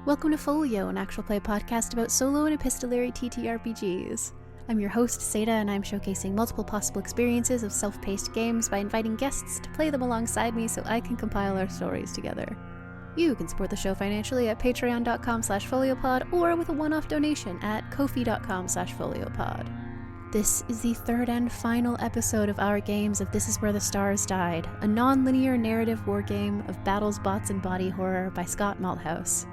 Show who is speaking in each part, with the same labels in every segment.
Speaker 1: Welcome to Folio, an actual play podcast about solo and epistolary TTRPGs. I'm your host, Satah, and I'm showcasing multiple possible experiences of self-paced games by inviting guests to play them alongside me so I can compile our stories together. You can support the show financially at patreon.com/foliopod or with a one-off donation at ko-fi.com/foliopod. This is the third and final episode of our games of This Is Where the Stars Died, a non-linear narrative wargame of battles, bots, and body horror by Scott Malthouse.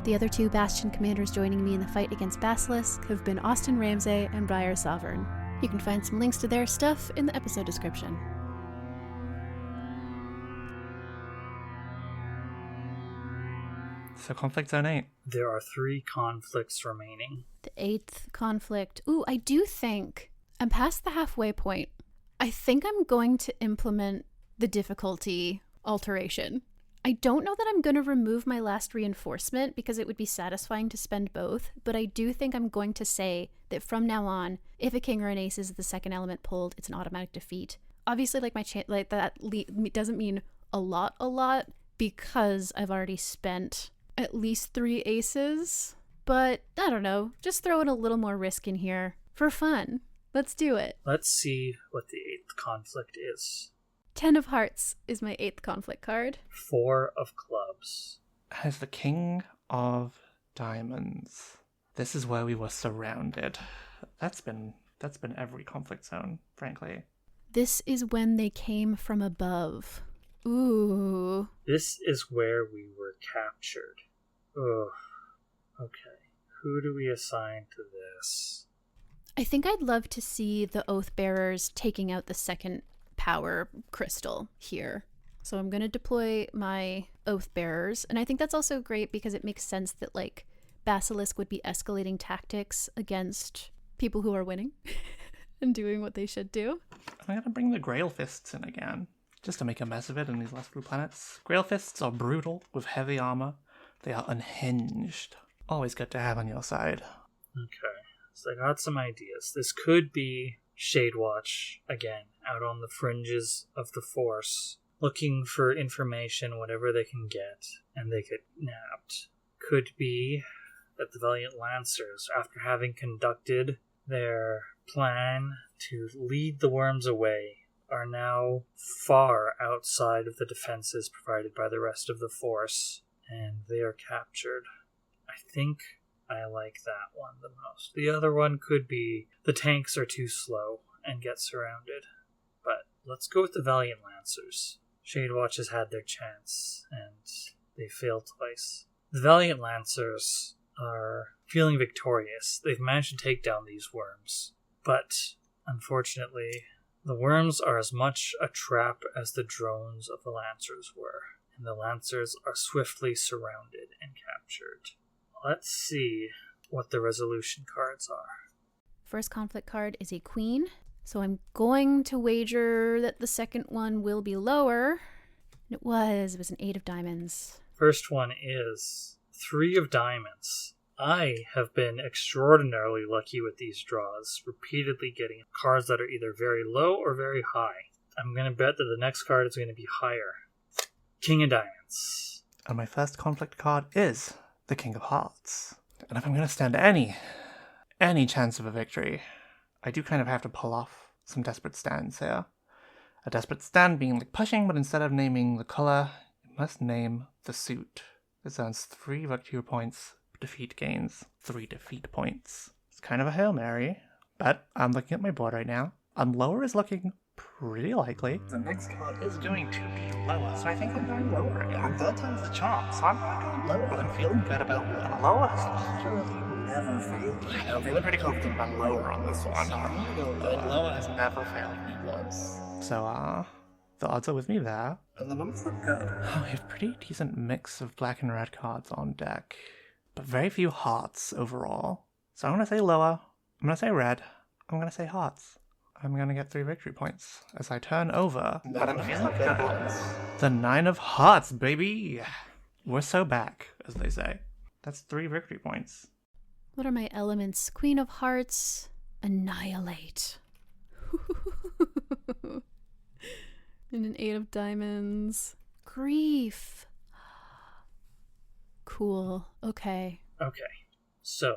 Speaker 1: The other two Bastion commanders joining me in the fight against Basilisk have been Austin Ramsay and Briar Sovereign. You can find some links to their stuff in the episode description.
Speaker 2: So conflict zone 8.
Speaker 3: There are 3 conflicts remaining.
Speaker 1: The 8th conflict. Ooh, I do think I'm past the halfway point. I think I'm going to implement the difficulty alteration. I don't know that I'm going to remove my last reinforcement because it would be satisfying to spend both, but I do think I'm going to say that from now on, if a king or an ace is the second element pulled, it's an automatic defeat. Obviously, doesn't mean a lot, because I've already spent at least 3 aces, but I don't know, just throw in a little more risk in here for fun. Let's do it.
Speaker 3: Let's see what the 8th conflict is.
Speaker 1: 10 of Hearts is my 8th conflict card.
Speaker 3: 4 of Clubs.
Speaker 2: As the King of Diamonds. This is where we were surrounded. That's been every conflict zone, frankly.
Speaker 1: This is when they came from above. Ooh.
Speaker 3: This is where we were captured. Ugh. Okay. Who do we assign to this?
Speaker 1: I think I'd love to see the Oathbearers taking out the second power crystal here. So I'm going to deploy my Oathbearers. And I think that's also great because it makes sense that, like, Basilisk would be escalating tactics against people who are winning and doing what they should do.
Speaker 2: I'm going to bring the Grail Fists in again, just to make a mess of it in these last few planets. Grail Fists are brutal with heavy armor. They are unhinged. Always good to have on your side.
Speaker 3: Okay. So I got some ideas. This could be Shadewatch, again, out on the fringes of the Force, looking for information, whatever they can get, and they get nabbed. Could be that the Valiant Lancers, after having conducted their plan to lead the worms away, are now far outside of the defenses provided by the rest of the Force, and they are captured. I think I like that one the most. The other one could be the tanks are too slow and get surrounded. But let's go with the Valiant Lancers. Shadewatch has had their chance, and they failed twice. The Valiant Lancers are feeling victorious. They've managed to take down these worms. But, unfortunately, the worms are as much a trap as the drones of the Lancers were. And the Lancers are swiftly surrounded and captured. Let's see what the resolution cards are.
Speaker 1: First conflict card is a queen, so I'm going to wager that the second one will be lower. It was an 8 of diamonds.
Speaker 3: First one is 3 of diamonds. I have been extraordinarily lucky with these draws, repeatedly getting cards that are either very low or very high. I'm going to bet that the next card is going to be higher. King of Diamonds.
Speaker 2: And my first conflict card is the King of Hearts. And if I'm going to stand any chance of a victory, I do kind of have to pull off some desperate stands here. A desperate stand being like pushing, but instead of naming the color, it must name the suit. This earns 3 victory points, defeat gains 3 defeat points. It's kind of a Hail Mary, but I'm looking at my board right now. Lower is looking pretty likely.
Speaker 4: The next card is going to be lower, so I think I'm going lower again. 3rd time's the charm, so I'm going to go lower. I'm feeling good about that. Lower has literally never failed me. I'm feeling pretty confident about lower on this one. I'm going to go lower. Lower has never failed me once.
Speaker 2: So, the odds are with me there.
Speaker 4: And the numbers look good.
Speaker 2: We have a pretty decent mix of black and red cards on deck, but very few hearts overall. So I'm going to say lower, I'm going to say red, I'm going to say hearts. I'm going to get 3 victory points as I turn over
Speaker 4: But I'm feeling good about this.
Speaker 2: the 9 of Hearts, baby! We're so back, as they say. That's 3 victory points.
Speaker 1: What are my elements? Queen of Hearts, Annihilate. And an 8 of diamonds. Grief. Cool. Okay.
Speaker 3: Okay. So,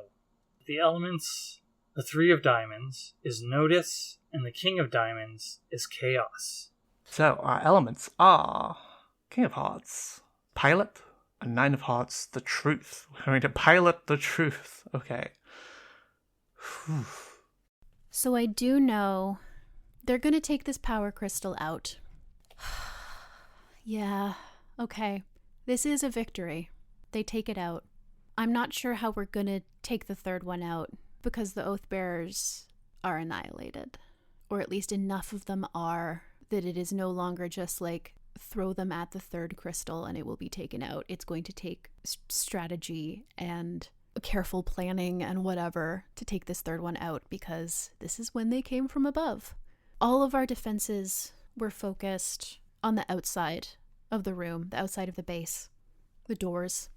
Speaker 3: the elements, the 3 of diamonds is notice, and the king of diamonds is chaos.
Speaker 2: So our elements are King of Hearts, Pilot, and 9 of Hearts, the Truth. We're going to pilot the truth. Okay. Whew.
Speaker 1: So I do know they're going to take this power crystal out. Yeah. Okay. This is a victory. They take it out. I'm not sure how we're going to take the third one out because the Oath Bearers are annihilated. Or at least enough of them are that it is no longer just like throw them at the third crystal and it will be taken out. It's going to take strategy and careful planning and whatever to take this third one out because this is when they came from above. All of our defenses were focused on the outside of the room, the outside of the base, the doors.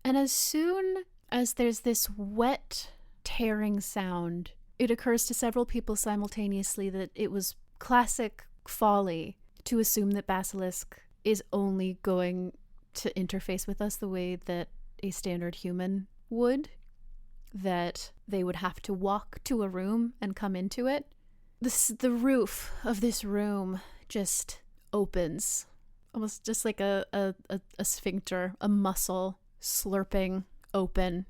Speaker 1: And as soon as there's this wet, tearing sound, it occurs to several people simultaneously that it was classic folly to assume that Basilisk is only going to interface with us the way that a standard human would, that they would have to walk to a room and come into it. The roof of this room just opens, almost just like a sphincter, a muscle slurping open.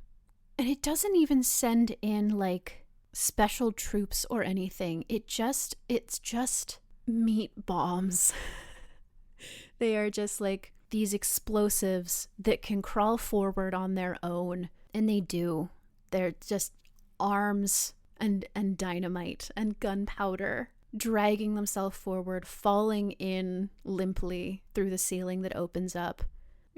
Speaker 1: And it doesn't even send in like special troops or anything. It's just meat bombs. They are just like these explosives that can crawl forward on their own, and they do. They're just arms and dynamite and gunpowder dragging themselves forward, falling in limply through the ceiling that opens up,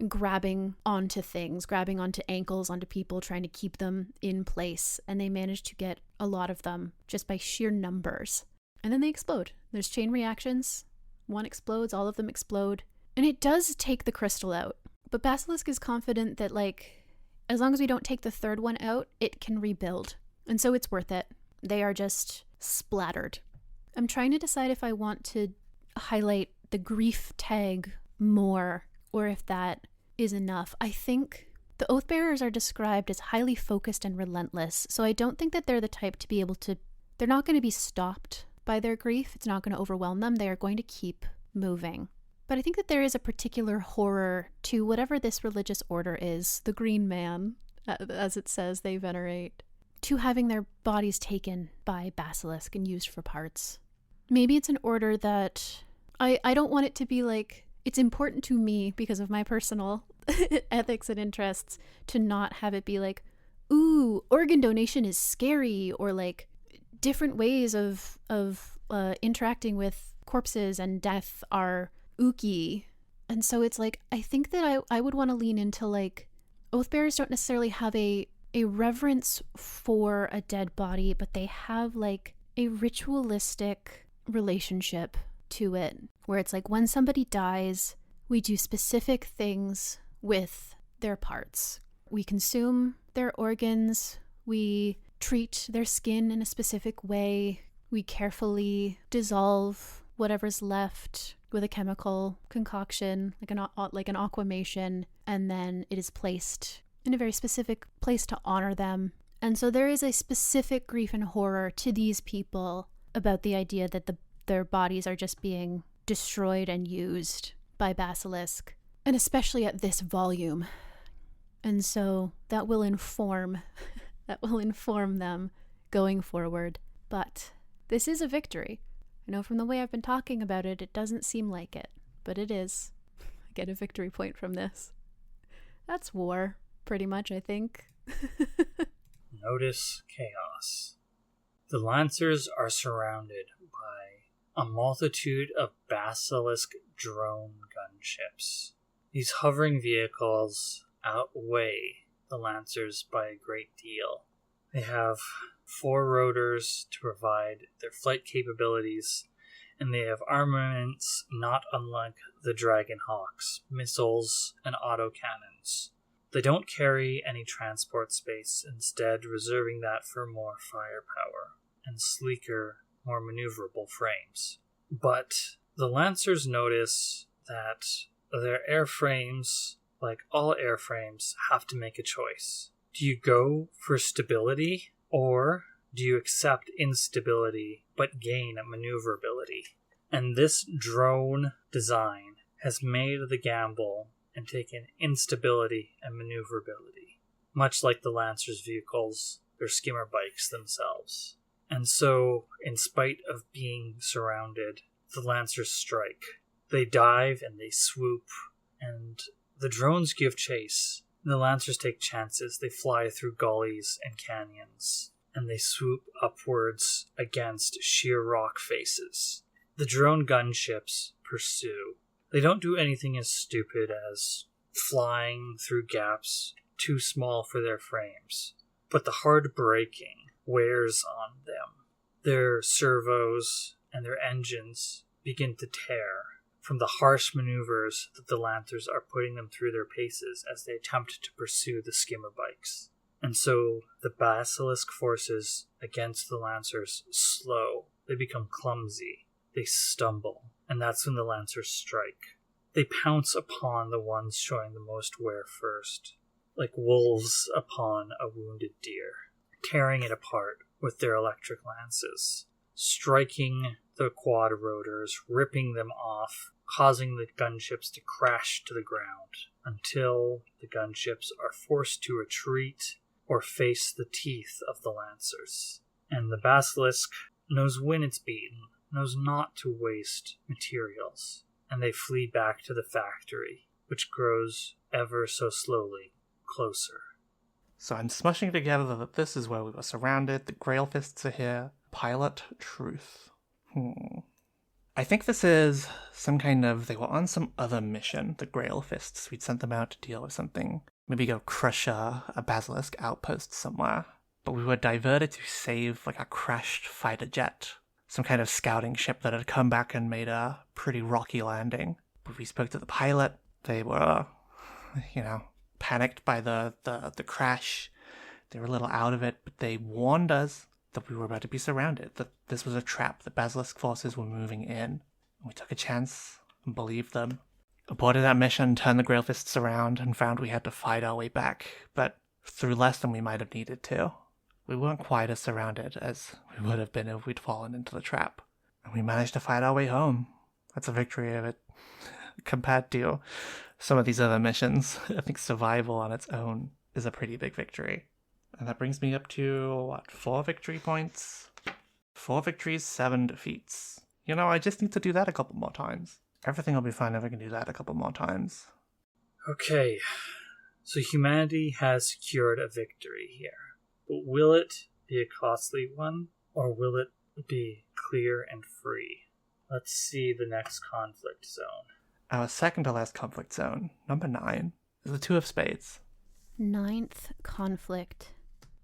Speaker 1: grabbing onto things, grabbing onto ankles, onto people, trying to keep them in place. And they manage to get a lot of them just by sheer numbers. And then they explode. There's chain reactions. One explodes, all of them explode. And it does take the crystal out. But Basilisk is confident that, like, as long as we don't take the third one out, it can rebuild. And so it's worth it. They are just splattered. I'm trying to decide if I want to highlight the grief tag more, or if that is enough. I think the Oathbearers are described as highly focused and relentless, so I don't think that they're the type to be able to... They're not going to be stopped by their grief. It's not going to overwhelm them. They are going to keep moving. But I think that there is a particular horror to whatever this religious order is, the Green Man, as it says they venerate, to having their bodies taken by Basilisk and used for parts. Maybe it's an order that... I don't want it to be like... It's important to me, because of my personal ethics and interests, to not have it be like, ooh, organ donation is scary, or like different ways of interacting with corpses and death are ooky. And so it's like, I think that I would want to lean into like, Oathbearers don't necessarily have a reverence for a dead body, but they have like a ritualistic relationship to it, where it's like when somebody dies, we do specific things with their parts. We consume their organs, we treat their skin in a specific way, we carefully dissolve whatever's left with a chemical concoction, like an aquamation, and then it is placed in a very specific place to honor them. And so there is a specific grief and horror to these people about the idea that their bodies are just being destroyed and used by Basilisk, and especially at this volume. And so that will inform them going forward. But this is a victory. I know from the way I've been talking about it, it doesn't seem like it, but it is. I get a victory point from this. That's war, pretty much, I think.
Speaker 3: Notice chaos. The Lancers are surrounded by a multitude of Basilisk drone gunships. These hovering vehicles outweigh the Lancers by a great deal. They have 4 rotors to provide their flight capabilities, and they have armaments not unlike the Dragon Hawks, missiles and autocannons. They don't carry any transport space, instead reserving that for more firepower and sleeker, more maneuverable frames. But the Lancers notice that their airframes like all airframes, have to make a choice. Do you go for stability, or do you accept instability but gain maneuverability? And this drone design has made the gamble and taken instability and maneuverability, much like the Lancer's vehicles, their skimmer bikes themselves. And so, in spite of being surrounded, the Lancers strike. They dive and they swoop, and the drones give chase. The Lancers take chances. They fly through gullies and canyons, and they swoop upwards against sheer rock faces. The drone gunships pursue. They don't do anything as stupid as flying through gaps too small for their frames, but the hard braking wears on them. Their servos and their engines begin to tear from the harsh maneuvers that the Lancers are putting them through their paces as they attempt to pursue the skimmer bikes. And so the Basilisk forces against the Lancers slow. They become clumsy. They stumble. And that's when the Lancers strike. They pounce upon the ones showing the most wear first, like wolves upon a wounded deer, tearing it apart with their electric lances, striking the quad rotors, ripping them off, causing the gunships to crash to the ground until the gunships are forced to retreat or face the teeth of the Lancers. And the Basilisk knows when it's beaten, knows not to waste materials, and they flee back to the factory, which grows ever so slowly closer.
Speaker 2: So I'm smushing together that this is where we were surrounded, the Grail Fists are here. Pilot truth. I think this is some kind of, they were on some other mission, the Grail Fists. We'd sent them out to deal with something. Maybe go crush a Basilisk outpost somewhere. But we were diverted to save like a crashed fighter jet. Some kind of scouting ship that had come back and made a pretty rocky landing. But we spoke to the pilot. They were, panicked by the crash. They were a little out of it, but they warned us that we were about to be surrounded, that this was a trap, the Basilisk forces were moving in. We took a chance and believed them. Aborted that mission, turned the Grail Fists around, and found we had to fight our way back, but through less than we might have needed to. We weren't quite as surrounded as we would have been if we'd fallen into the trap. And we managed to fight our way home. That's a victory of it. Compared to some of these other missions, I think survival on its own is a pretty big victory. And that brings me up to, 4 victory points? 4 victories, 7 defeats. I just need to do that a couple more times. Everything will be fine if I can do that a couple more times.
Speaker 3: Okay, so humanity has secured a victory here. But will it be a costly one, or will it be clear and free? Let's see the next conflict zone.
Speaker 2: Our second to last conflict zone, number 9, is the 2 of Spades.
Speaker 1: 9th conflict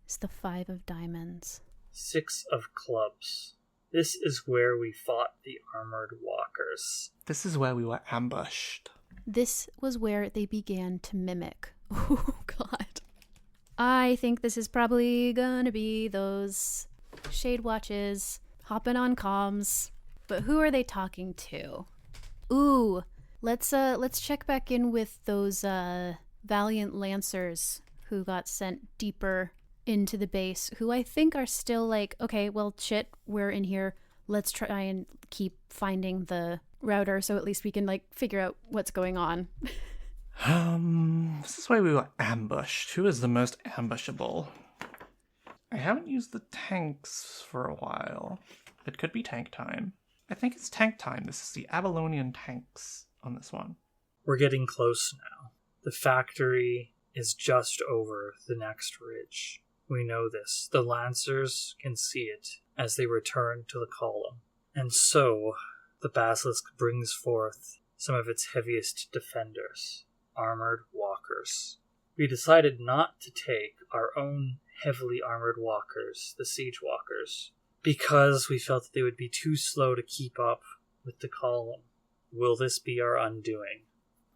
Speaker 1: is the 5 of Diamonds.
Speaker 3: 6 of Clubs. This is where we fought the armored walkers.
Speaker 2: This is where we were ambushed.
Speaker 1: This was where they began to mimic. Oh, God. I think this is probably gonna be those Shade Watches hopping on comms. But who are they talking to? Ooh, let's check back in with those valiant Lancers who got sent deeper into the base, who I think are still like, okay, well, shit, we're in here. Let's try and keep finding the router so at least we can figure out what's going on.
Speaker 2: This is why we were ambushed. Who is the most ambushable? I haven't used the tanks for a while. It could be tank time. I think it's tank time. This is the Avalonian tanks on this one.
Speaker 3: We're getting close now. The factory is just over the next ridge. We know this. The Lancers can see it as they return to the column. And so, the Basilisk brings forth some of its heaviest defenders, armored walkers. We decided not to take our own heavily armored walkers, the siege walkers, because we felt that they would be too slow to keep up with the column. Will this be our undoing?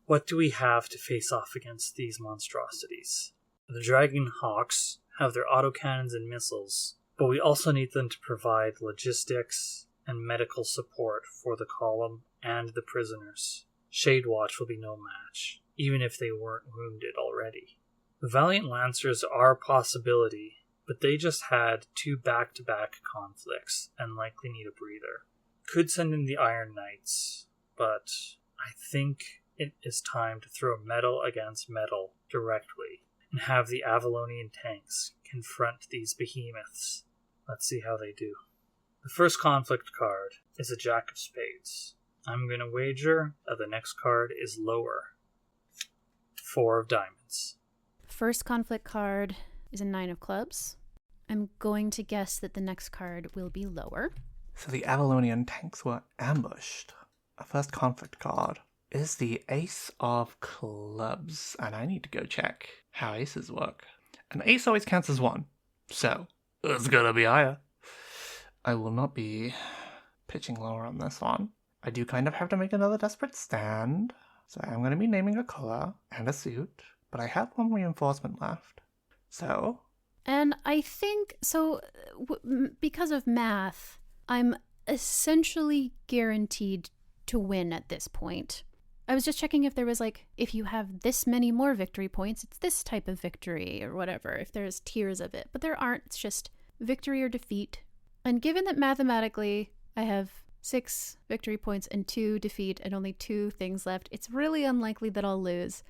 Speaker 3: What do we have to face off against these monstrosities? The Dragon Hawks have their autocannons and missiles, but we also need them to provide logistics and medical support for the column and the prisoners. Shade Watch will be no match. even if they weren't wounded already. The Valiant Lancers are a possibility, but they just had 2 back-to-back conflicts and likely need a breather. Could send in the Iron Knights, but I think it is time to throw metal against metal directly and have the Avalonian tanks confront these behemoths. Let's see how they do. The first conflict card is a Jack of Spades. I'm going to wager that the next card is lower. 4 of Diamonds.
Speaker 1: First conflict card is a 9 of Clubs. I'm going to guess that the next card will be lower.
Speaker 2: So the Avalonian tanks were ambushed. Our first conflict card is the Ace of Clubs, and I need to go check how aces work. An ace always counts as 1, so it's gonna be higher. I will not be pitching lower on this one. I do kind of have to make another desperate stand, so I'm going to be naming a color and a suit, but I have 1 reinforcement left. So...
Speaker 1: And I think, so because of math, I'm essentially guaranteed to win at this point. I was just checking if there was if you have this many more victory points, it's this type of victory or whatever, if there's tiers of it. But there aren't, it's just victory or defeat. And given that mathematically I have 6 victory points and 2 defeat and only 2 things left, it's really unlikely that I'll lose.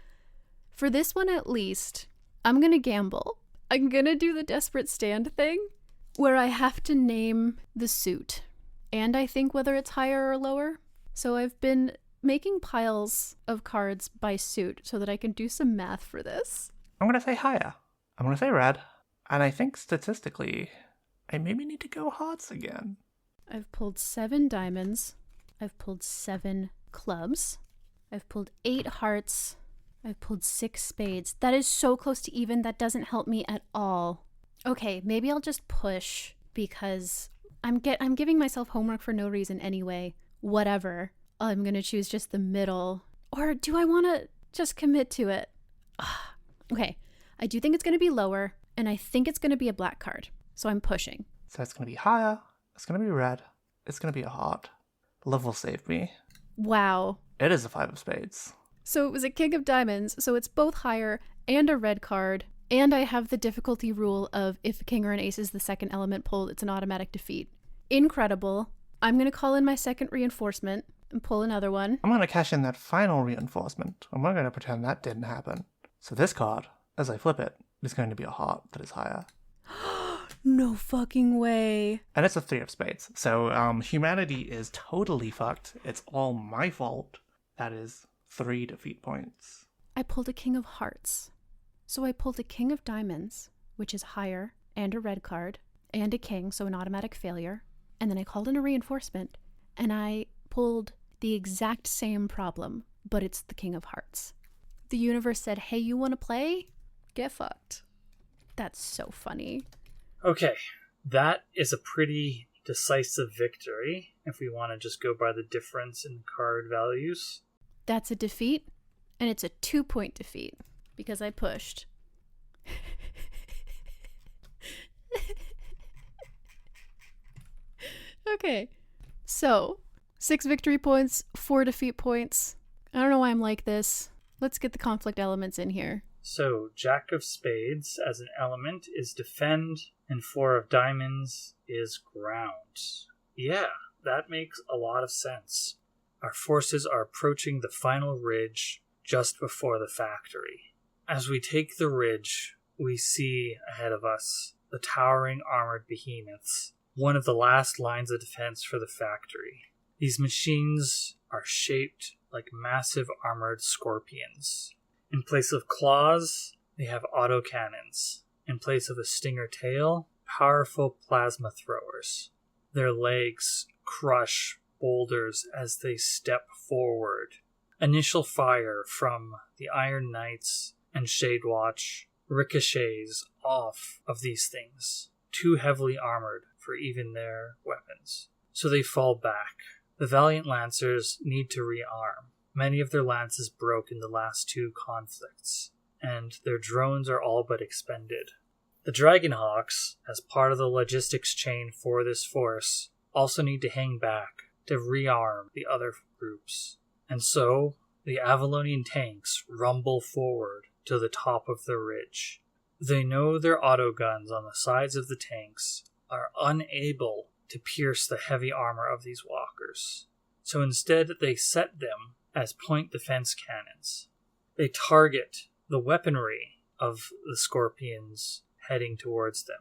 Speaker 1: For this one at least, I'm going to gamble. I'm going to do the desperate stand thing where I have to name the suit. And I think whether it's higher or lower. So I've been making piles of cards by suit so that I can do some math for this.
Speaker 2: I'm going to say higher. I'm going to say red. And I think statistically, I maybe need to go hearts again.
Speaker 1: I've pulled 7 diamonds. I've pulled 7 clubs. I've pulled 8 hearts. I've pulled 6 spades. That is so close to even. That doesn't help me at all. Okay, maybe I'll just push because I'm giving myself homework for no reason anyway. Whatever. I'm going to choose just the middle. Or do I want to just commit to it? Okay, I do think it's going to be lower, and I think it's going to be a black card. So I'm pushing.
Speaker 2: So it's going to be higher. It's going to be red. It's going to be a heart. Love will save me.
Speaker 1: Wow.
Speaker 2: It is a 5 of spades.
Speaker 1: So it was a king of diamonds, so it's both higher and a red card, and I have the difficulty rule of if a king or an ace is the second element pulled, it's an automatic defeat. Incredible. I'm going to call in my second reinforcement and pull another one.
Speaker 2: I'm going to cash in that final reinforcement, and we're going to pretend that didn't happen. So this card, as I flip it, is going to be a heart that is higher.
Speaker 1: No fucking way.
Speaker 2: And it's a 3 of spades. So humanity is totally fucked. It's all my fault. That is 3 defeat points.
Speaker 1: I pulled a king of hearts. So I pulled a king of diamonds, which is higher, and a red card, and a king, so an automatic failure. And then I called in a reinforcement, and I pulled the exact same problem, but it's the king of hearts. The universe said, hey, you want to play? Get fucked. That's so funny.
Speaker 3: Okay, that is a pretty decisive victory, if we want to just go by the difference in card values.
Speaker 1: That's a defeat, and it's a 2-point defeat, because I pushed. Okay, so 6 victory points, 4 defeat points. I don't know why I'm like this. Let's get the conflict elements in here.
Speaker 3: So, Jack of Spades as an element is defend, and 4 of diamonds is ground. Yeah, that makes a lot of sense. Our forces are approaching the final ridge just before the factory. As we take the ridge, we see ahead of us the towering armored behemoths, one of the last lines of defense for the factory. These machines are shaped like massive armored scorpions. In place of claws, they have autocannons. In place of a stinger tail, powerful plasma throwers. Their legs crush boulders as they step forward. Initial fire from the Iron Knights and Shadewatch ricochets off of these things, too heavily armored for even their weapons. So they fall back. The Valiant Lancers need to rearm. Many of their lances broke in the last 2 conflicts, and their drones are all but expended. The Dragonhawks, as part of the logistics chain for this force, also need to hang back to rearm the other groups. And so, the Avalonian tanks rumble forward to the top of the ridge. They know their autoguns on the sides of the tanks are unable to pierce the heavy armor of these walkers. So instead, they set them as point defense cannons. They target the weaponry of the scorpions heading towards them.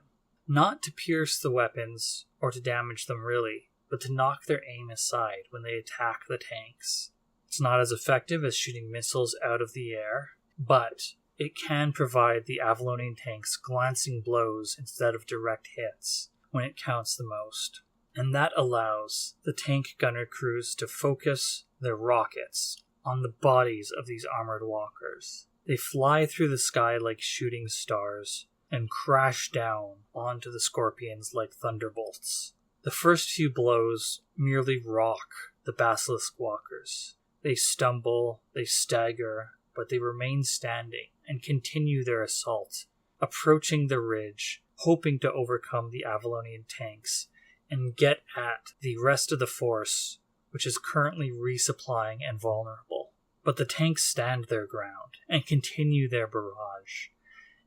Speaker 3: Not to pierce the weapons or to damage them really, but to knock their aim aside when they attack the tanks. It's not as effective as shooting missiles out of the air, but it can provide the Avalonian tanks glancing blows instead of direct hits when it counts the most. And that allows the tank gunner crews to focus their rockets on the bodies of these armored walkers. They fly through the sky like shooting stars and crash down onto the scorpions like thunderbolts. The first few blows merely rock the basilisk walkers. They stumble, they stagger, but they remain standing and continue their assault, approaching the ridge, hoping to overcome the Avalonian tanks and get at the rest of the force, which is currently resupplying and vulnerable. But the tanks stand their ground and continue their barrage,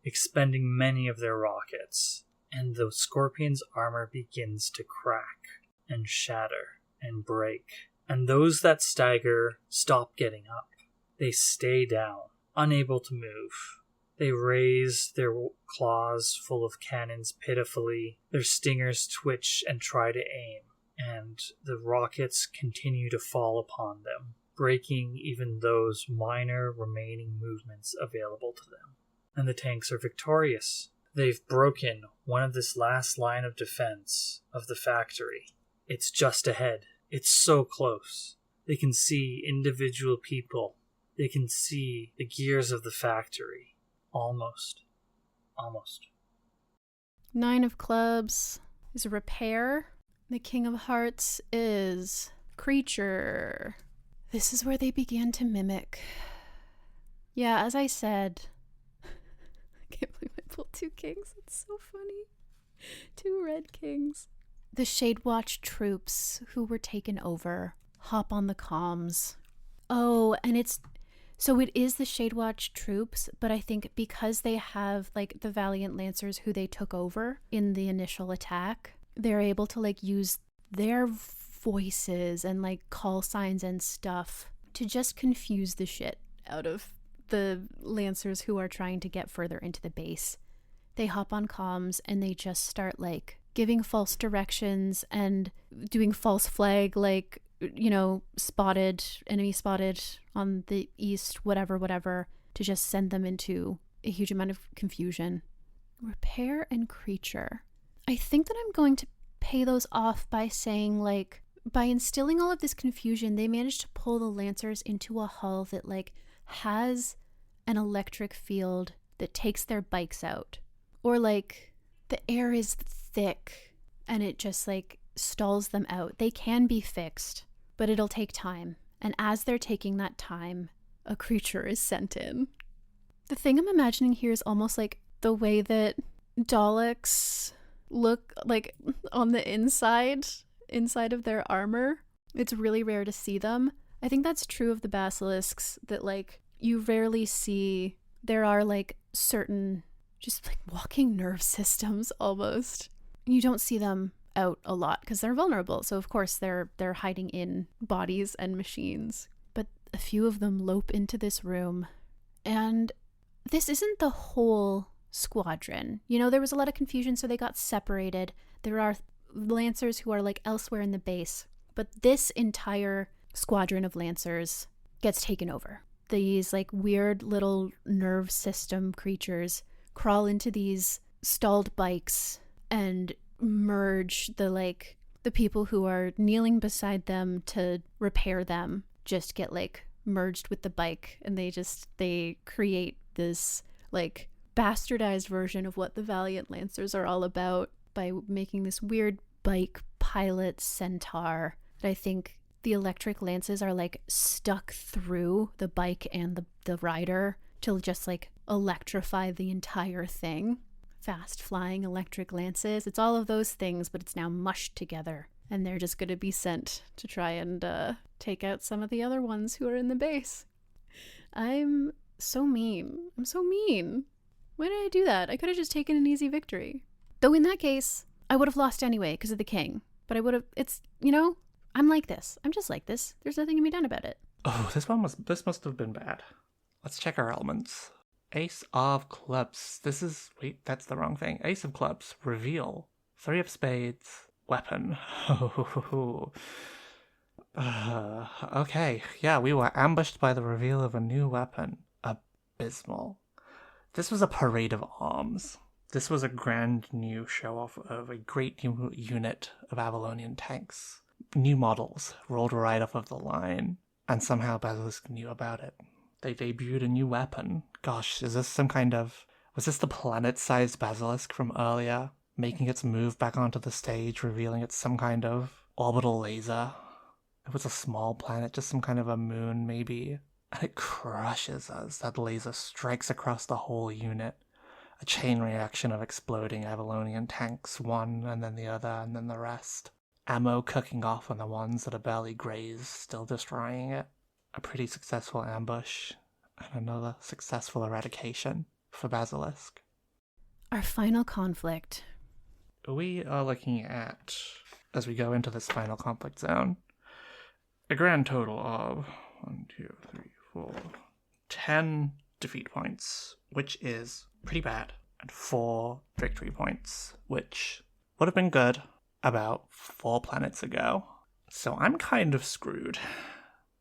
Speaker 3: expending many of their rockets, and the Scorpion's armor begins to crack and shatter and break, and those that stagger stop getting up. They stay down, unable to move. They raise their claws full of cannons pitifully, their stingers twitch and try to aim, and the rockets continue to fall upon them, breaking even those minor remaining movements available to them. And the tanks are victorious. They've broken one of this last line of defense of the factory. It's just ahead. It's so close. They can see individual people. They can see the gears of the factory. Almost.
Speaker 1: 9 of clubs is repair. The King of Hearts is creature. This is where they began to mimic. Yeah, as I said, I can't believe I pulled 2 kings. It's so funny. 2 red kings. The Shadewatch troops who were taken over hop on the comms. Oh, and so it is the Shadewatch troops, but I think because they have like the Valiant Lancers who they took over in the initial attack, they're able to like use their voices and like call signs and stuff to just confuse the shit out of the Lancers who are trying to get further into the base. They hop on comms and they just start like giving false directions and doing false flag, like, you know, enemy spotted on the east, whatever, to just send them into a huge amount of confusion. Repair and creature. I think that I'm going to pay those off by saying, like, by instilling all of this confusion, they managed to pull the Lancers into a hull that, like, has an electric field that takes their bikes out. Or, like, the air is thick and it just, like, stalls them out. They can be fixed, but it'll take time. And as they're taking that time, a creature is sent in. The thing I'm imagining here is almost like the way that Daleks look like on the inside of their armor. It's really rare to see them. I think that's true of the basilisks, that like you rarely see. There are like certain just like walking nerve systems almost. You don't see them out a lot because they're vulnerable. So of course they're hiding in bodies and machines. But a few of them lope into this room, and this isn't the whole squadron. You know, there was a lot of confusion, so they got separated. There are Lancers who are like elsewhere in the base, but this entire squadron of Lancers gets taken over. These like weird little nerve system creatures crawl into these stalled bikes and merge the people who are kneeling beside them to repair them just get like merged with the bike, and they create this like bastardized version of what the Valiant Lancers are all about by making this weird bike pilot centaur that I think the electric lances are like stuck through the bike and the rider to just like electrify the entire thing. Fast flying electric lances. It's all of those things, but it's now mushed together, and they're just going to be sent to try and take out some of the other ones who are in the base. I'm so mean. I'm so mean. Why did I do that? I could have just taken an easy victory. Though in that case, I would have lost anyway because of the king. But I would have, I'm like this. I'm just like this. There's nothing to be done about it.
Speaker 2: Oh, this must have been bad. Let's check our elements. Ace of clubs. Wait, that's the wrong thing. Ace of clubs. Reveal. 3 of spades. Weapon. Okay, yeah, we were ambushed by the reveal of a new weapon. Abysmal. This was a parade of arms. This was a grand new show-off of a great new unit of Avalonian tanks. New models rolled right off of the line, and somehow Basilisk knew about it. They debuted a new weapon. Gosh, was this the planet-sized Basilisk from earlier, making its move back onto the stage, revealing it's some kind of orbital laser? It was a small planet, just some kind of a moon, maybe. And it crushes us. That laser strikes across the whole unit. A chain reaction of exploding Avalonian tanks, one and then the other and then the rest. Ammo cooking off on the ones that are barely grazed, still destroying it. A pretty successful ambush, and another successful eradication for Basilisk.
Speaker 1: Our final conflict.
Speaker 2: We are looking at, as we go into this final conflict zone, a grand total of 10 defeat points, which is pretty bad, and 4 victory points, which would have been good about 4 planets ago. So I'm kind of screwed.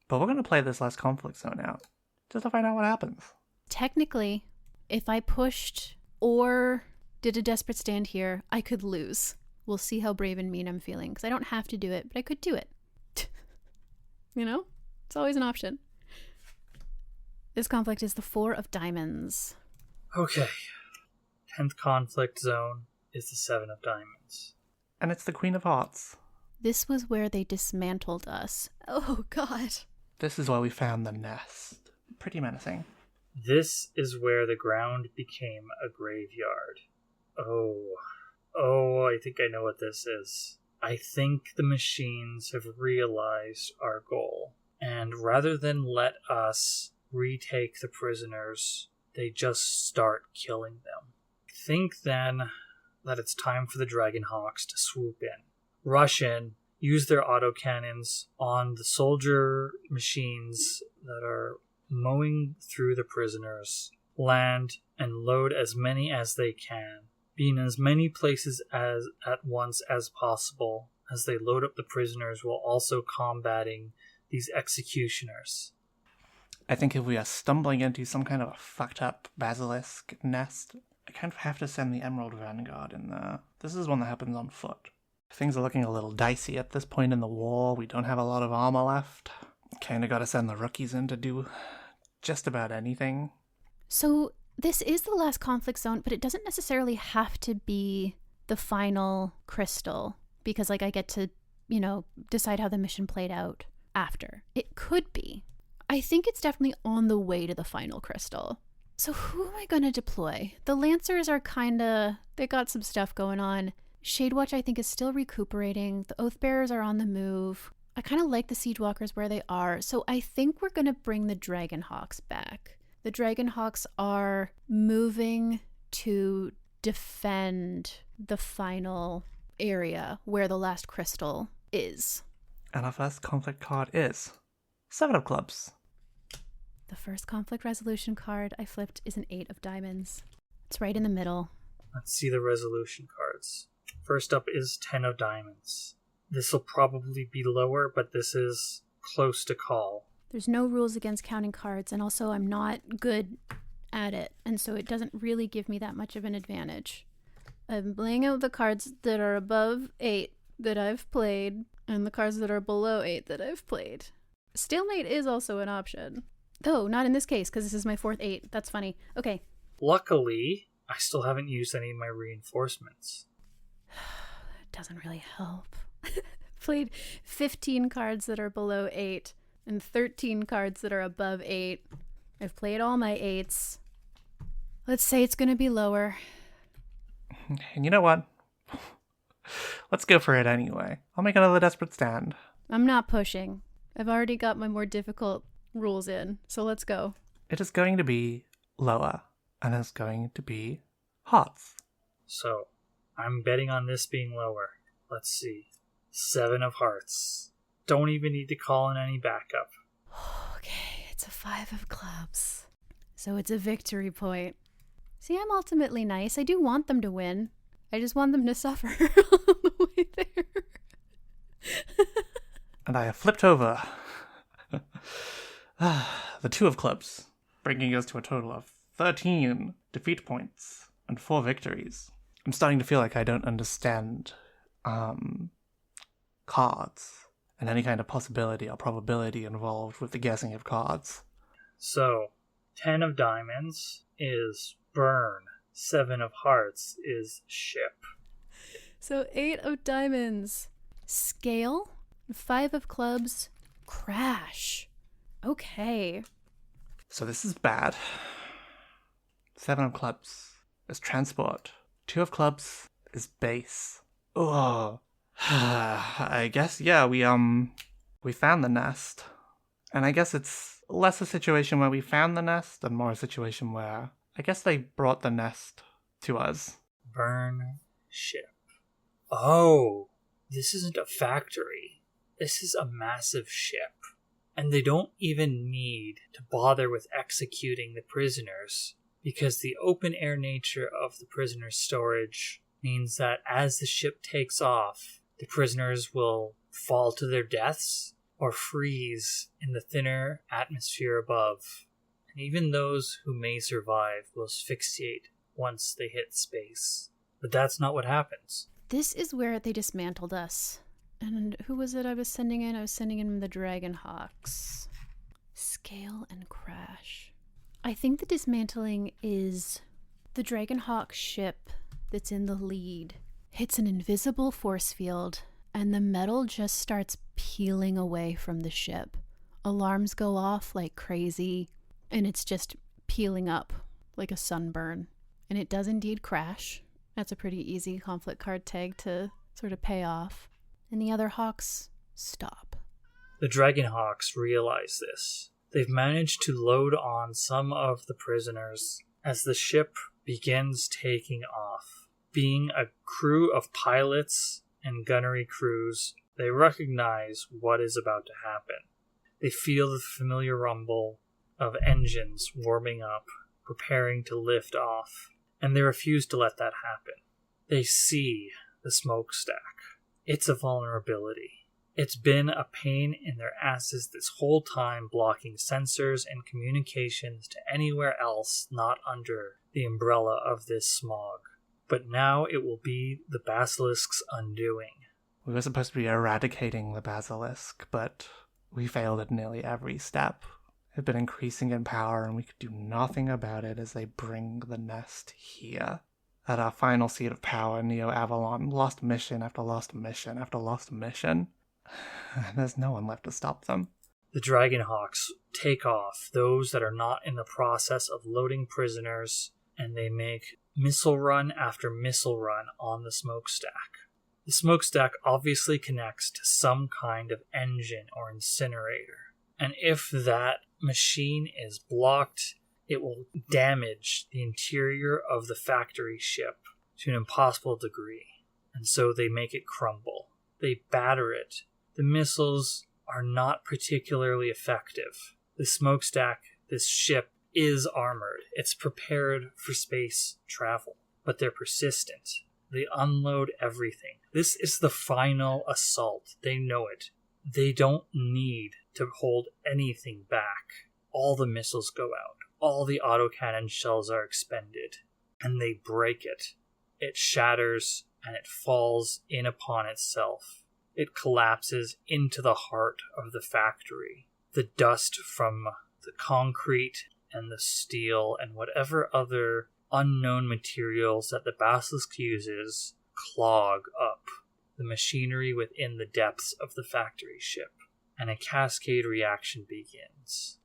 Speaker 2: But we're going to play this last conflict zone out, just to find out what happens.
Speaker 1: Technically, if I pushed or did a desperate stand here, I could lose. We'll see how brave and mean I'm feeling, because I don't have to do it, but I could do it. It's always an option. This conflict is the 4 of diamonds.
Speaker 3: Okay. 10th conflict zone is the 7 of diamonds.
Speaker 2: And it's the Queen of Hearts.
Speaker 1: This was where they dismantled us. Oh, God.
Speaker 2: This is where we found the nest. Pretty menacing.
Speaker 3: This is where the ground became a graveyard. Oh, I think I know what this is. I think the machines have realized our goal. And rather than let us retake the prisoners, they just start killing them. I think then that it's time for the Dragonhawks to swoop in. Rush in, use their autocannons on the soldier machines that are mowing through the prisoners, land and load as many as they can, be in as many places at once as possible as they load up the prisoners while also combating these executioners.
Speaker 2: I think if we are stumbling into some kind of a fucked up basilisk nest, I kind of have to send the Emerald Vanguard in there. This is one that happens on foot. Things are looking a little dicey at this point in the war. We don't have a lot of armor left. Kind of got to send the rookies in to do just about anything.
Speaker 1: So this is the last conflict zone, but it doesn't necessarily have to be the final crystal, because I get to, decide how the mission played out after. It could be. I think it's definitely on the way to the final crystal. So who am I going to deploy? The Lancers are they got some stuff going on. Shadewatch, I think, is still recuperating. The Oathbearers are on the move. I kind of like the Siegewalkers where they are. So I think we're going to bring the Dragonhawks back. The Dragonhawks are moving to defend the final area where the last crystal is.
Speaker 2: And our first conflict card is 7 of clubs.
Speaker 1: The first conflict resolution card I flipped is an 8 of diamonds. It's right in the middle.
Speaker 3: Let's see the resolution cards. First up is 10 of diamonds. This will probably be lower, but this is close to call.
Speaker 1: There's no rules against counting cards, and also I'm not good at it, and so it doesn't really give me that much of an advantage. I'm laying out the cards that are above 8 that I've played, and the cards that are below 8 that I've played. Stalemate is also an option. Though, not in this case, because this is my 4th 8. That's funny. Okay.
Speaker 3: Luckily, I still haven't used any of my reinforcements.
Speaker 1: It doesn't really help. Played 15 cards that are below 8 and 13 cards that are above 8. I've played all my 8s. Let's say it's going to be lower.
Speaker 2: And you know what? Let's go for it anyway. I'll make another desperate stand.
Speaker 1: I'm not pushing. I've already got my more difficult rules in, so let's go.
Speaker 2: It is going to be lower, and it's going to be hearts.
Speaker 3: So, I'm betting on this being lower. Let's see. 7 of hearts. Don't even need to call in any backup.
Speaker 1: Okay, it's a 5 of clubs. So it's a victory point. See, I'm ultimately nice. I do want them to win. I just want them to suffer on the way there.
Speaker 2: And I have flipped over the 2 of clubs, bringing us to a total of 13 defeat points and 4 victories. I'm starting to feel like I don't understand cards and any kind of possibility or probability involved with the guessing of cards.
Speaker 3: So, 10 of diamonds is burn. 7 of hearts is ship.
Speaker 1: So 8 of diamonds, scale. 5 of clubs, crash. Okay.
Speaker 2: So this is bad. 7 of clubs is transport. 2 of clubs is base. Oh. I guess, yeah, we found the nest. And I guess it's less a situation where we found the nest and more a situation where I guess they brought the nest to us.
Speaker 3: Burn ship. Oh, this isn't a factory. This is a massive ship. And they don't even need to bother with executing the prisoners, because the open air nature of the prisoners' storage means that as the ship takes off, the prisoners will fall to their deaths or freeze in the thinner atmosphere above. And even those who may survive will asphyxiate once they hit space. But that's not what happens.
Speaker 1: This is where they dismantled us. And who was it I was sending in? I was sending in the Dragon Hawks. Scale and crash. I think the dismantling is the Dragon Hawk ship that's in the lead hits an invisible force field, and the metal just starts peeling away from the ship. Alarms go off like crazy, and it's just peeling up like a sunburn. And it does indeed crash. That's a pretty easy conflict card tag to sort of pay off. And the other hawks stop.
Speaker 3: The Dragon Hawks realize this. They've managed to load on some of the prisoners as the ship begins taking off. Being a crew of pilots and gunnery crews, they recognize what is about to happen. They feel the familiar rumble of engines warming up, preparing to lift off, and they refuse to let that happen. They see the smokestack. It's a vulnerability. It's been a pain in their asses this whole time, blocking sensors and communications to anywhere else not under the umbrella of this smog. But now it will be the basilisk's undoing.
Speaker 2: We were supposed to be eradicating the basilisk, but we failed at nearly every step. It had been increasing in power, and we could do nothing about it as they bring the nest here. At our final seat of power, Neo Avalon lost mission after lost mission after lost mission. And there's no one left to stop them.
Speaker 3: The Dragon Hawks take off those that are not in the process of loading prisoners, and they make missile run after missile run on the smokestack. The smokestack obviously connects to some kind of engine or incinerator, and if that machine is blocked, it will damage the interior of the factory ship to an impossible degree, and so they make it crumble. They batter it. The missiles are not particularly effective. The smokestack, this ship, is armored. It's prepared for space travel, but they're persistent. They unload everything. This is the final assault. They know it. They don't need to hold anything back. All the missiles go out. All the autocannon shells are expended, and they break it. It shatters, and it falls in upon itself. It collapses into the heart of the factory. The dust from the concrete and the steel and whatever other unknown materials that the basilisk uses clog up the machinery within the depths of the factory ship, and a cascade reaction begins.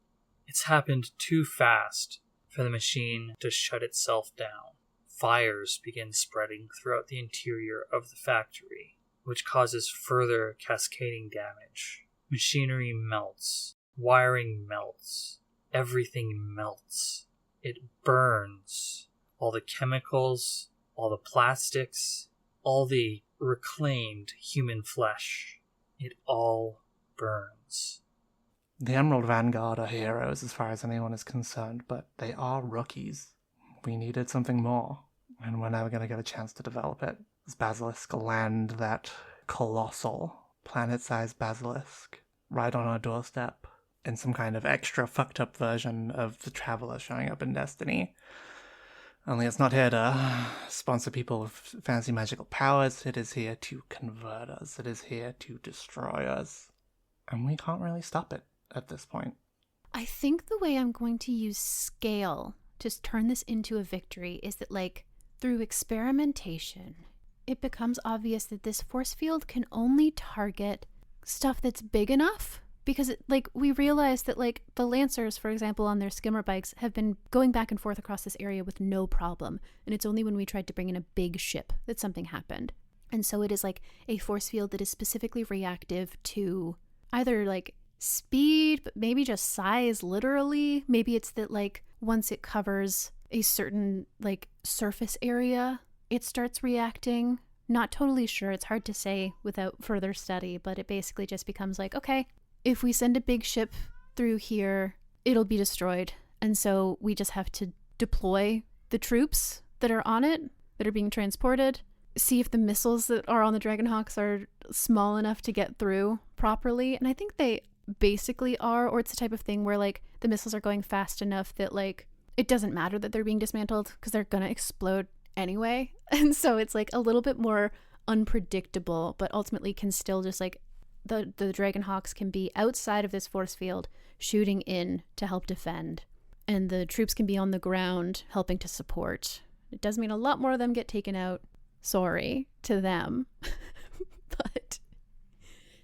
Speaker 3: It's happened too fast for the machine to shut itself down. Fires begin spreading throughout the interior of the factory, which causes further cascading damage. Machinery melts. Wiring melts. everything melts. It burns. All the chemicals, all the plastics, all the reclaimed human flesh. It all burns.
Speaker 2: The Emerald Vanguard are heroes as far as anyone is concerned, but they are rookies. We needed something more, and we're never going to get a chance to develop it. This basilisk will land that colossal, planet-sized basilisk right on our doorstep in some kind of extra fucked up version of the Traveler showing up in Destiny. Only it's not here to sponsor people with fancy magical powers. It is here to convert us. It is here to destroy us. And we can't really stop it at this point.
Speaker 1: I think the way I'm going to use scale to turn this into a victory is that, like, through experimentation, it becomes obvious that this force field can only target stuff that's big enough. Because, we realized that, the Lancers, for example, on their skimmer bikes, have been going back and forth across this area with no problem. And it's only when we tried to bring in a big ship that something happened. And so it is, a force field that is specifically reactive to either, speed, but maybe just size, literally. Maybe it's that, once it covers a certain, surface area, it starts reacting. Not totally sure. It's hard to say without further study, but it basically just becomes okay, if we send a big ship through here, it'll be destroyed. And so we just have to deploy the troops that are on it, that are being transported, see if the missiles that are on the Dragonhawks are small enough to get through properly. And I think they basically are, or it's the type of thing where the missiles are going fast enough that it doesn't matter that they're being dismantled because they're going to explode anyway. And so it's a little bit more unpredictable, but ultimately can still just the Dragonhawks can be outside of this force field shooting in to help defend, and the troops can be on the ground helping to support. It does mean a lot more of them get taken out. Sorry to them. But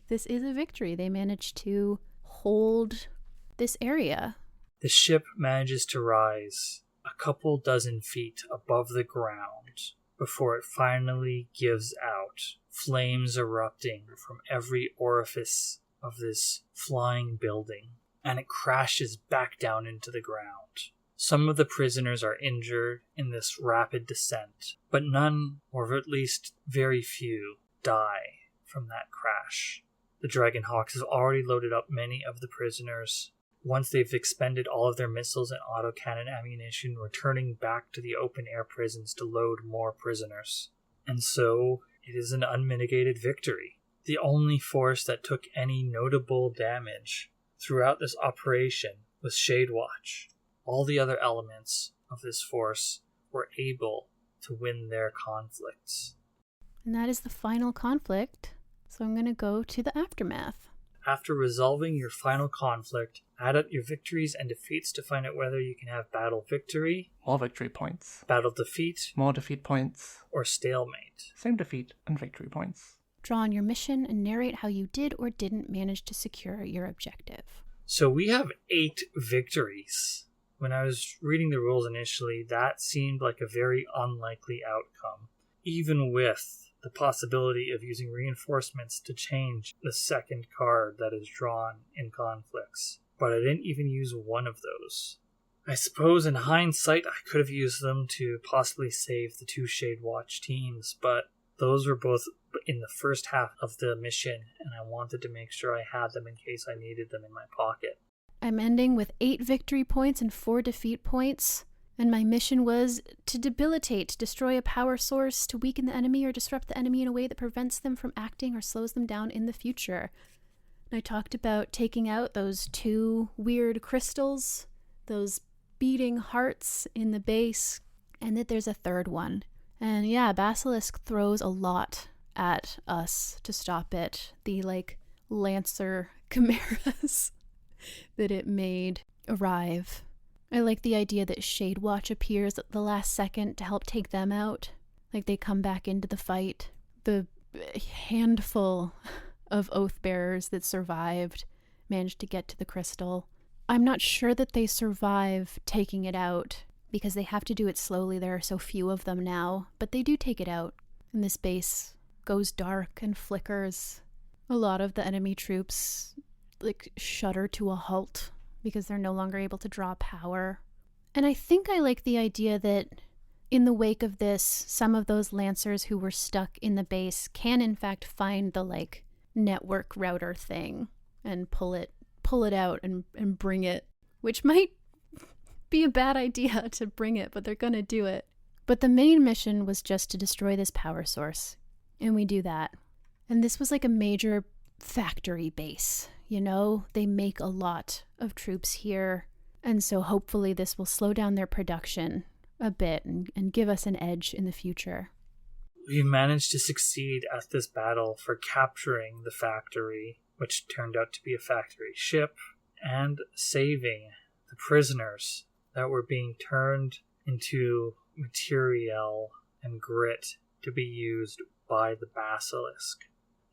Speaker 1: this is a victory. They managed to hold this area.
Speaker 3: The ship manages to rise a couple dozen feet above the ground before it finally gives out, flames erupting from every orifice of this flying building, and it crashes back down into the ground. Some of the prisoners are injured in this rapid descent, but none, or at least very few, die from that crash. The Dragonhawks have already loaded up many of the prisoners. Once they've expended all of their missiles and autocannon ammunition, returning back to the open-air prisons to load more prisoners. And so, it is an unmitigated victory. The only force that took any notable damage throughout this operation was Shadewatch. All the other elements of this force were able to win their conflicts.
Speaker 1: And that is the final conflict, so I'm going to go to the aftermath.
Speaker 3: After resolving your final conflict, add up your victories and defeats to find out whether you can have battle victory,
Speaker 2: More victory points.
Speaker 3: battle defeat,
Speaker 2: More defeat points.
Speaker 3: or stalemate.
Speaker 2: Same defeat and victory points.
Speaker 1: Draw on your mission and narrate how you did or didn't manage to secure your objective.
Speaker 3: So we have 8 victories. When I was reading the rules initially, that seemed like a very unlikely outcome, even with the possibility of using reinforcements to change the second card that is drawn in conflicts. But I didn't even use one of those. I suppose in hindsight I could have used them to possibly save the 2 Shadewatch teams, but those were both in the first half of the mission, and I wanted to make sure I had them in case I needed them in my pocket.
Speaker 1: I'm ending with 8 victory points and 4 defeat points, and my mission was to debilitate, destroy a power source, to weaken the enemy or disrupt the enemy in a way that prevents them from acting or slows them down in the future. And I talked about taking out those 2 weird crystals, those beating hearts in the base, and that there's a third one. And yeah, Basilisk throws a lot at us to stop it. The Lancer chimeras that it made arrive. I like the idea that Shadewatch appears at the last second to help take them out. They come back into the fight. The handful of Oathbearers that survived managed to get to the crystal. I'm not sure that they survive taking it out, because they have to do it slowly. There are so few of them now, but they do take it out. And this base goes dark and flickers. A lot of the enemy troops shudder to a halt because they're no longer able to draw power. And I think I like the idea that in the wake of this, some of those Lancers who were stuck in the base can in fact find the network router thing and pull it out and bring it, which might be a bad idea to bring it, but they're gonna do it. But the main mission was just to destroy this power source, and we do that. And this was like a major factory base, they make a lot of troops here, and so hopefully this will slow down their production a bit and give us an edge in the future.
Speaker 3: We managed to succeed at this battle for capturing the factory, which turned out to be a factory ship, and saving the prisoners that were being turned into material and grit to be used by the basilisk.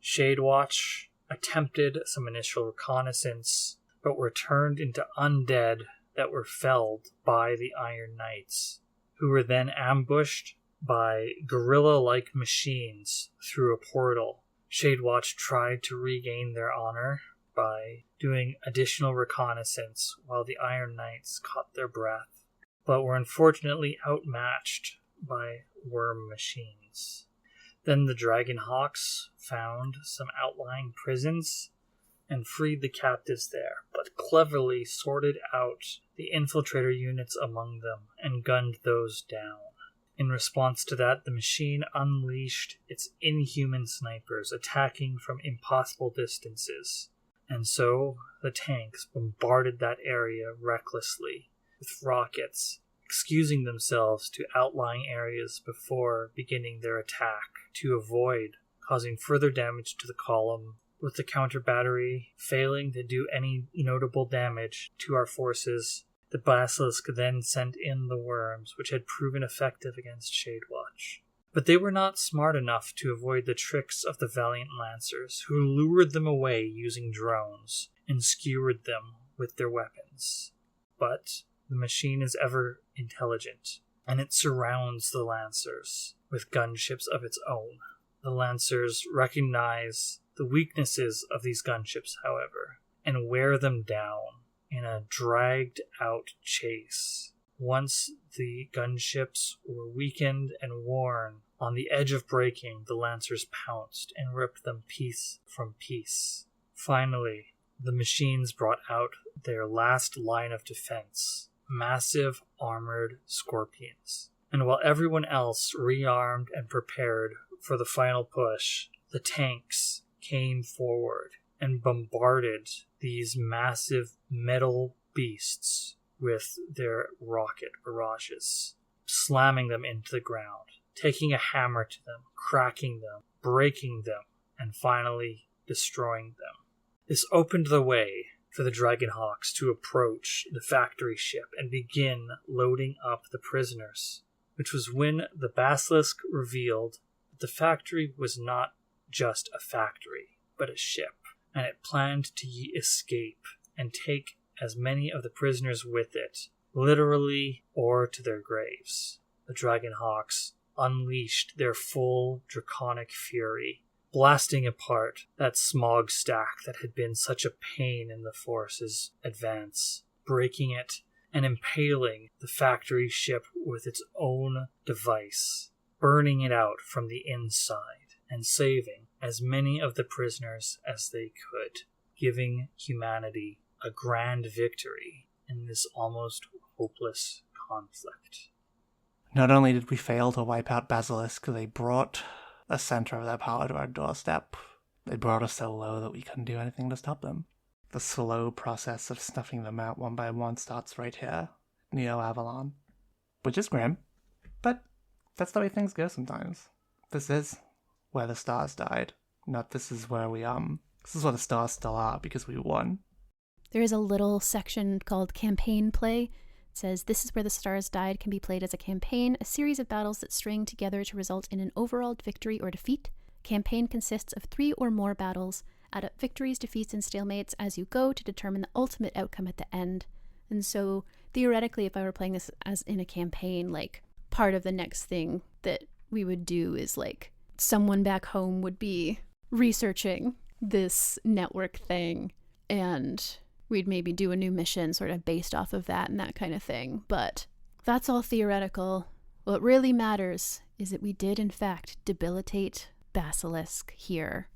Speaker 3: Shadewatch attempted some initial reconnaissance, but were turned into undead that were felled by the Iron Knights, who were then ambushed by gorilla-like machines through a portal. Shadewatch tried to regain their honor by doing additional reconnaissance while the Iron Knights caught their breath, but were unfortunately outmatched by worm machines. Then the Dragonhawks found some outlying prisons and freed the captives there, but cleverly sorted out the infiltrator units among them and gunned those down. In response to that, the machine unleashed its inhuman snipers, attacking from impossible distances. And so the tanks bombarded that area recklessly with rockets, excusing themselves to outlying areas before beginning their attack to avoid causing further damage to the column, with the counter battery failing to do any notable damage to our forces. The basilisk then sent in the worms, which had proven effective against Shadewatch. But they were not smart enough to avoid the tricks of the valiant Lancers, who lured them away using drones and skewered them with their weapons. But the machine is ever intelligent, and it surrounds the Lancers with gunships of its own. The Lancers recognize the weaknesses of these gunships, however, and wear them down in a dragged-out chase. Once the gunships were weakened and worn, on the edge of breaking, the Lancers pounced and ripped them piece from piece. Finally, the machines brought out their last line of defense, massive armored scorpions. And while everyone else rearmed and prepared for the final push, the tanks came forward and bombarded these massive metal beasts with their rocket barrages, slamming them into the ground, taking a hammer to them, cracking them, breaking them, and finally destroying them. This opened the way for the Dragonhawks to approach the factory ship and begin loading up the prisoners, which was when the basilisk revealed that the factory was not just a factory, but a ship, and it planned to escape and take as many of the prisoners with it, literally or to their graves. The Dragonhawks unleashed their full draconic fury, blasting apart that smog stack that had been such a pain in the Force's advance, breaking it and impaling the factory ship with its own device, burning it out from the inside, and saving as many of the prisoners as they could, giving humanity a grand victory in this almost hopeless conflict.
Speaker 2: Not only did we fail to wipe out Basilisk, they brought the center of their power to our doorstep. They brought us so low that we couldn't do anything to stop them. The slow process of snuffing them out one by one starts right here, Neo Avalon. Which is grim, but that's the way things go sometimes. This is where the stars died, not this is where this is where the stars still are because we won.
Speaker 1: There is a little section called Campaign Play. It says, "This is where the stars died" can be played as a campaign, a series of battles that string together to result in an overall victory or defeat. Campaign consists of 3 or more battles. Add up victories, defeats, and stalemates as you go to determine the ultimate outcome at the end. And so, theoretically, if I were playing this as in a campaign, like, part of the next thing that we would do is, like, someone back home would be researching this network thing, and we'd maybe do a new mission sort of based off of that and that kind of thing. But that's all theoretical. What really matters is that we did, in fact, debilitate Basilisk here.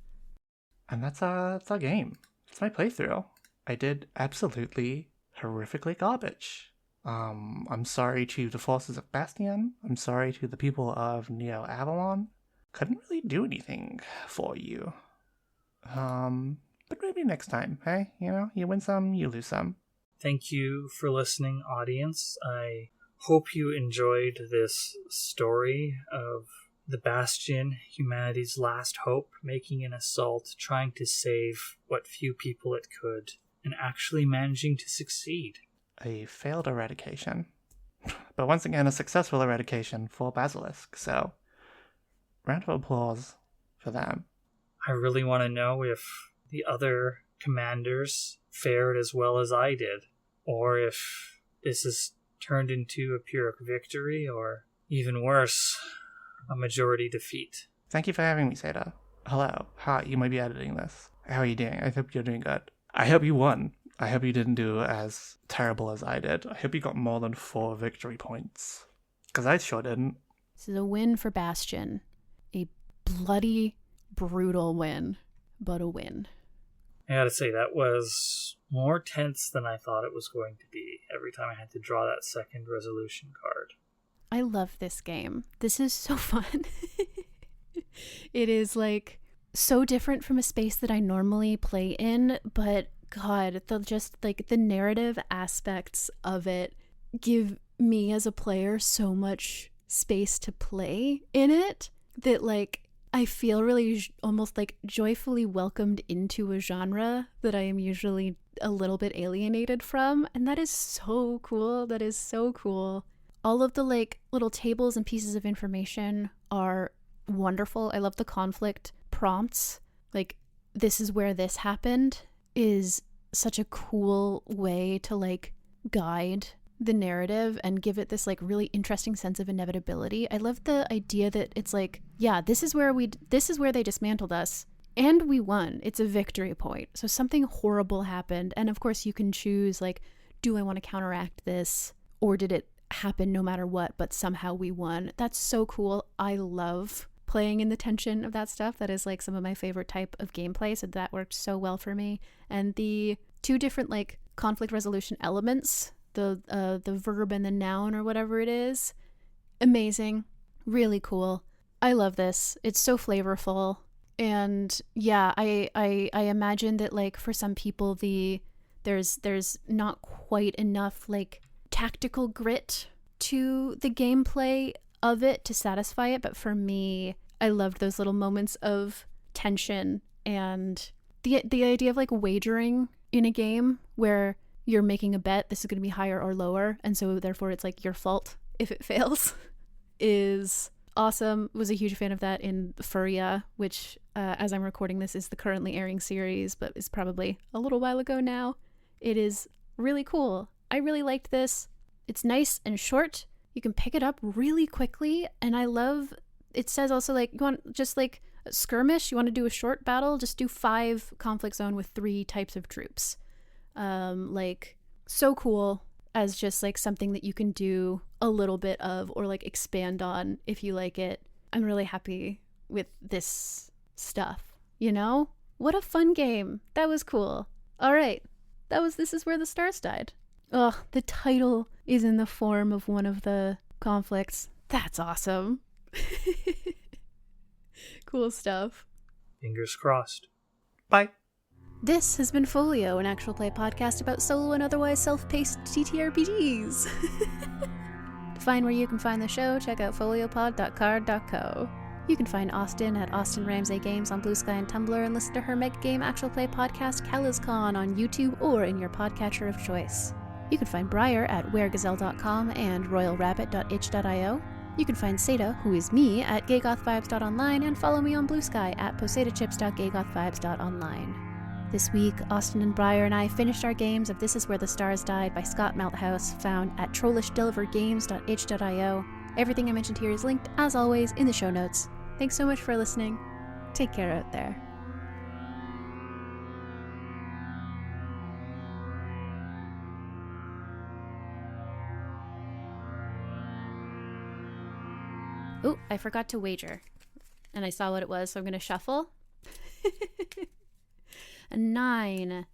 Speaker 2: And that's our game. It's my playthrough. I did absolutely horrifically garbage. I'm sorry to the forces of Bastion. I'm sorry to the people of Neo Avalon. Couldn't really do anything for you. But maybe next time, hey? You know, you win some, you lose some.
Speaker 3: Thank you for listening, audience. I hope you enjoyed this story of the Bastion, humanity's last hope, making an assault, trying to save what few people it could, and actually managing to succeed.
Speaker 2: A failed eradication. But once again, a successful eradication for Basilisk, so round of applause for them.
Speaker 3: I really want to know if the other commanders fared as well as I did, or if this has turned into a Pyrrhic victory, or even worse, a majority defeat.
Speaker 2: Thank you for having me, Satah. Hello. Hi, you might be editing this. How are you doing? I hope you're doing good. I hope you won. I hope you didn't do as terrible as I did. I hope you got more than 4 victory points. Because I sure didn't.
Speaker 1: This is a win for Bastion. A bloody, brutal win, but a win.
Speaker 3: I gotta say, that was more tense than I thought it was going to be every time I had to draw that second resolution card.
Speaker 1: I love this game. This is so fun. It is like so different from a space that I normally play in, but God, the narrative aspects of it give me as a player so much space to play in it that like I feel really almost like joyfully welcomed into a genre that I am usually a little bit alienated from, and that is so cool. That is so cool. All of the like little tables and pieces of information are wonderful. I love the conflict prompts. Like, this is where this happened is such a cool way to like guide the narrative and give it this like really interesting sense of inevitability. I love the idea that it's like, yeah, this is where they dismantled us and we won. It's a victory point. So something horrible happened, and of course you can choose like, do I want to counteract this, or did it happen no matter what, but somehow we won? That's so cool. I love playing in the tension of that stuff. That is like some of my favorite type of gameplay, so that worked so well for me. And the 2 different like conflict resolution elements, the verb and the noun or whatever it is, amazing, really cool. I love this. It's so flavorful. And yeah, I imagine that like for some people there's not quite enough like tactical grit to the gameplay of it to satisfy it, but for me, I loved those little moments of tension and the idea of like wagering in a game where you're making a bet this is going to be higher or lower, and so therefore it's like your fault if it fails is awesome. Was a huge fan of that in Furia, which as I'm recording this is the currently airing series, but is probably a little while ago now. It is really cool. I really liked this. It's nice and short. You can pick it up really quickly, and I love it says also like, you want just like a skirmish, you want to do a short battle, just do 5 conflict zone with 3 types of troops. Like so cool as just like something that you can do a little bit of or like expand on if you like it. I'm really happy with this stuff, you know? What a fun game. That was cool. All right. This is where the stars died. Ugh, the title is in the form of one of the conflicts. That's awesome. Cool stuff.
Speaker 3: Fingers crossed.
Speaker 2: Bye.
Speaker 1: This has been Folio, an actual play podcast about solo and otherwise self-paced TTRPGs. To find where you can find the show, check out foliopod.card.co. You can find Austin at Austin Ramsay Games on Bluesky and Tumblr, and listen to her mega game actual play podcast KalisCon on YouTube or in your podcatcher of choice. You can find Briar at weregazelle.com and royalrabbit.itch.io. You can find Satah, who is me, at gaygothvibes.online, and follow me on Bluesky at posatachips.gaygothvibes.online. This week, Austin and Briar and I finished our games of This Is Where the Stars Died by Scott Malthouse, found at trollishdelvergames.itch.io. Everything I mentioned here is linked, as always, in the show notes. Thanks so much for listening. Take care out there. Oh, I forgot to wager. And I saw what it was, so I'm going to shuffle. A 9,